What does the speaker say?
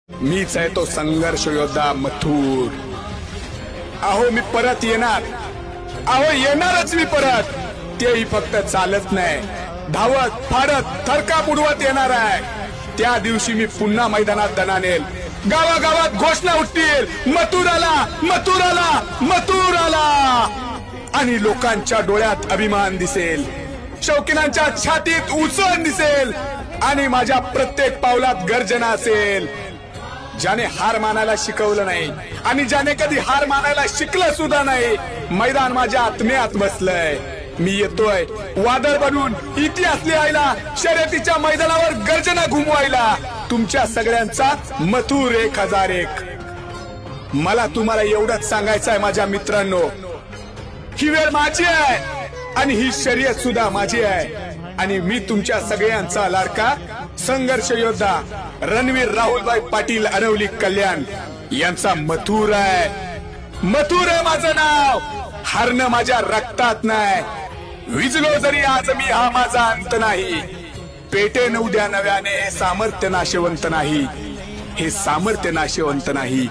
मीच आहे तो संघर्ष योद्धा मथुर। अहो मी परत येणार, अहो येणारच मी परत। तेही फक्त चालत नाही, धावत फाडत थरकाप उडवत येणार आहे। त्या दिवशी मी पुन्हा मैदानात दणानेल, गावागावात घोषणा उठतील, मथुर आला, मथुर आला, मथुर आला। आणि लोकांच्या डोळ्यात अभिमान दिसेल, शौकीनांच्या छातीत उसण दिसेल आणि माझ्या प्रत्येक पावलात गर्जना असेल। ज्याने हार मानायला शिकवलं नाही आणि ज्याने कधी हार मानायला शिकलं सुद्धा नाही, मैदान माझ्या आत्म्यात बसलंय। मी येतोय वादळ बनून इतिहास लिहायला, शर्यतीच्या मैदानावर गर्जना घुमवायला। तुमच्या सगळ्यांचा मथुर 1001। मला तुम्हाला एवढंच सांगायचं आहे माझ्या मित्रांनो, ही वेळ माझी आहे आणि ही शर्यत सुद्धा माझी आहे। आणि मी तुमच्या सगळ्यांचा लाडका संघर्ष योद्धा रणवीर राहुलभाई पाटील अरवली कल्याण यांचा मथुर आहे। मथुर आहे माझं नाव, हारणं माझ्या रक्तात नाही। विजलो जरी आज मी, हा माझा अंत नाही। पेटेन उद्या नव्याने, हे सामर्थ्य नाशवंत नाही, हे सामर्थ्य नाशवंत नाही।